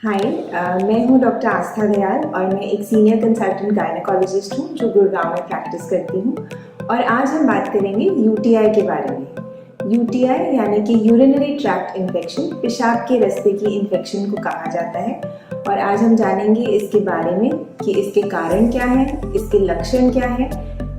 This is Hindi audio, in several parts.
हाय, मैं हूँ डॉक्टर आस्था दयाल और मैं एक सीनियर कंसल्टेंट गायनेकोलॉजिस्ट हूँ जो गुड़गांव में प्रैक्टिस करती हूँ। और आज हम बात करेंगे यूटीआई के बारे में। यूटीआई यानी कि यूरिनरी ट्रैक्ट इन्फेक्शन, पेशाब के रास्ते की इन्फेक्शन को कहा जाता है। और आज हम जानेंगे इसके बारे में कि इसके कारण क्या है, इसके लक्षण क्या है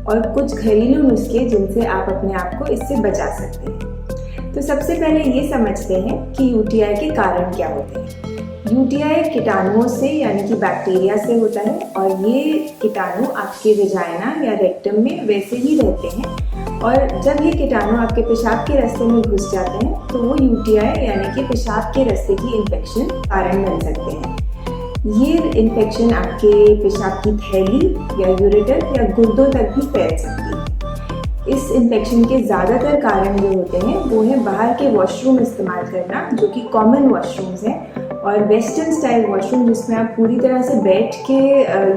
और कुछ घरेलू नुस्खे जिनसे आप अपने आप को इससे बचा सकते हैं। तो सबसे पहले ये समझते हैं कि यूटीआई के कारण क्या होते हैं। यूटीआई कीटाणुओं से यानी कि बैक्टीरिया से होता है और ये कीटाणु आपके वेजाइना या रेक्टम में वैसे ही रहते हैं और जब ये कीटाणु आपके पेशाब के रास्ते में घुस जाते हैं तो वो यूटीआई यानी कि पेशाब के रास्ते की इन्फेक्शन कारण बन सकते हैं। ये इन्फेक्शन आपके पेशाब की थैली या यूरेटर या गुर्दों तक भी फैल सकती है। इस इन्फेक्शन के ज़्यादातर कारण जो होते हैं वो है बाहर के वॉशरूम इस्तेमाल करना, जो कि कॉमन वॉशरूम्स हैं, और वेस्टर्न स्टाइल वॉशरूम जिसमें आप पूरी तरह से बैठ के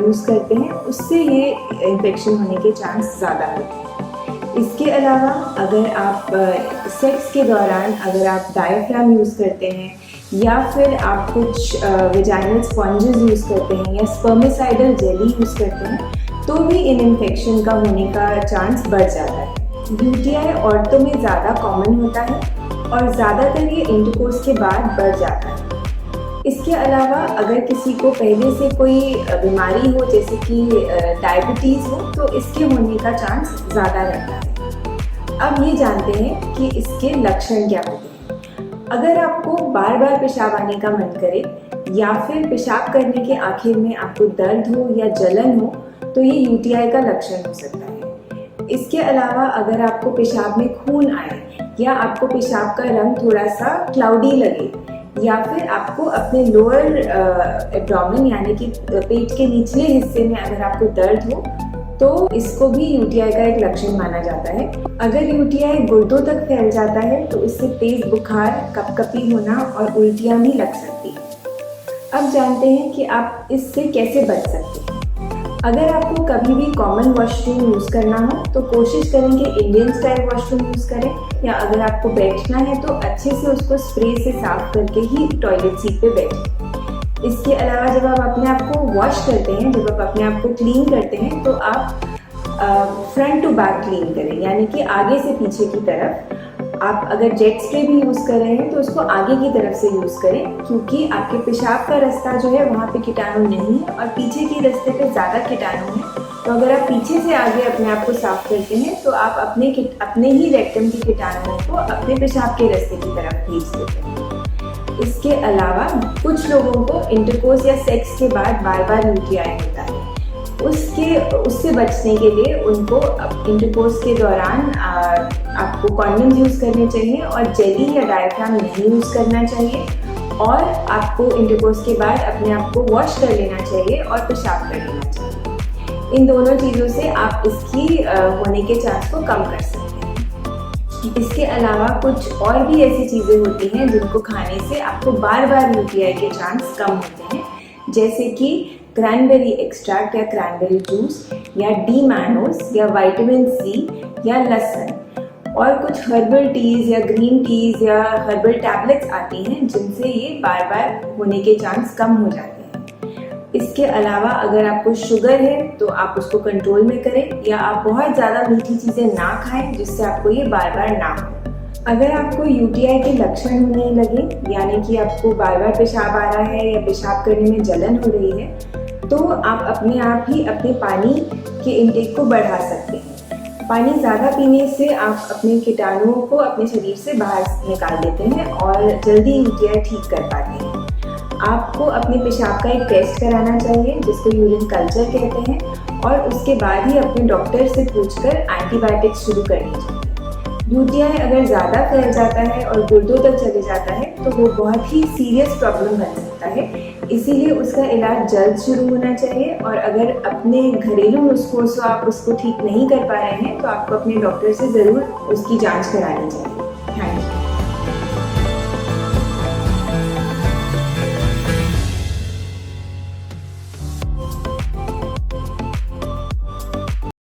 यूज़ करते हैं, उससे ये इन्फेक्शन होने के चांस ज़्यादा होते हैं। इसके अलावा अगर आप सेक्स के दौरान अगर आप डायाफ्राम यूज़ करते हैं या फिर आप कुछ वेजाइनल स्पॉन्जेस यूज़ करते हैं या स्पर्मिसाइडल जेली यूज़ करते हैं तो भी इन इन्फेक्शन का होने का चांस बढ़ जाता है। यूटीआई औरतों में ज़्यादा कॉमन होता है और ज़्यादातर ये इंटरकोर्स के बाद बढ़ जाता है। इसके अलावा अगर किसी को पहले से कोई बीमारी हो जैसे कि डायबिटीज़ हो तो इसके होने का चांस ज़्यादा रहता है। अब ये जानते हैं कि इसके लक्षण क्या होते हैं। अगर आपको बार बार पेशाब आने का मन करे या फिर पेशाब करने के आखिर में आपको दर्द हो या जलन हो तो ये यूटीआई का लक्षण हो सकता है। इसके अलावा अगर आपको पेशाब में खून आए या आपको पेशाब का रंग थोड़ा सा क्लाउडी लगे या फिर आपको अपने लोअर एब्डोमेन यानी कि पेट के निचले हिस्से में अगर आपको दर्द हो तो इसको भी यूटीआई का एक लक्षण माना जाता है। अगर यूटीआई गुर्दों तक फैल जाता है तो इससे तेज बुखार, कपकपी होना और उल्टियां भी लग सकती हैं। अब जानते हैं कि आप इससे कैसे बच सकते हैं। अगर आपको कभी भी कॉमन वॉशरूम यूज़ करना हो तो कोशिश करें कि इंडियन स्टाइल वॉशरूम यूज़ करें, या अगर आपको बैठना है तो अच्छे से उसको स्प्रे से साफ करके ही टॉयलेट सीट पे बैठें। इसके अलावा जब आप अपने आप को वॉश करते हैं, जब आप अपने आप को क्लीन करते हैं तो आप फ्रंट टू बैक क्लीन करें, यानी कि आगे से पीछे की तरफ। आप अगर जेट स्प्रे भी यूज़ कर रहे हैं तो उसको आगे की तरफ से यूज़ करें, क्योंकि आपके पेशाब का रास्ता जो है वहाँ पे कीटाणु नहीं है और पीछे के रास्ते पे ज़्यादा कीटाणु हैं। तो अगर आप पीछे से आगे अपने आप को साफ करते हैं तो आप अपने ही रेक्टम के कीटाणुओं को अपने पेशाब के रास्ते की तरफ भेज देते हैं। इसके अलावा कुछ लोगों को इंटरकोर्स या सेक्स के बाद बार बार यूटीआई होता है। उससे बचने के लिए उनको इंटरकोर्स के दौरान आपको कॉन्डम्स यूज़ करने चाहिए और जेली या डायाफ्राम नहीं यूज़ करना चाहिए, और आपको इंटरकोर्स के बाद अपने आप को वॉश कर लेना चाहिए और पेशाब कर लेना चाहिए। इन दोनों चीज़ों से आप इसकी होने के चांस को कम कर सकते हैं। इसके अलावा कुछ और भी ऐसी चीज़ें होती हैं जिनको खाने से आपको बार बार यूटीआई के चांस कम होते हैं, जैसे कि क्रैनबेरी एक्सट्रैक्ट या क्रैनबेरी जूस या डी मैनोस या विटामिन सी या लहसुन, और कुछ हर्बल टीज़ या ग्रीन टीज़ या हर्बल टैबलेट्स आती हैं जिनसे ये बार बार होने के चांस कम हो जाते हैं। इसके अलावा अगर आपको शुगर है तो आप उसको कंट्रोल में करें, या आप बहुत ज़्यादा मीठी चीज़ें ना खाएं जिससे आपको ये बार बार ना हो। अगर आपको यूटीआई के लक्षण होने लगे, यानी कि आपको बार बार पेशाब आ रहा है या पेशाब करने में जलन हो रही है, तो आप अपने आप ही अपने पानी के इंटेक को बढ़ा सकते हैं। पानी ज़्यादा पीने से आप अपने कीटाणुओं को अपने शरीर से बाहर निकाल देते हैं और जल्दी यूटीआई ठीक कर पाते हैं। आपको अपने पेशाब का एक टेस्ट कराना चाहिए जिसको यूरिन कल्चर कहते हैं, और उसके बाद ही अपने डॉक्टर से पूछकर एंटीबायोटिक्स शुरू करनी चाहिए। यूटीआई अगर ज़्यादा फैल जाता है और गुर्दों तक चले जाता है तो वो बहुत ही सीरियस प्रॉब्लम बन सकता है, इसीलिए उसका इलाज जल्द शुरू होना चाहिए। और अगर अपने घरेलू नुस्खों से आप उसको ठीक नहीं कर पा रहे हैं तो आपको अपने डॉक्टर से ज़रूर उसकी जांच करानी चाहिए।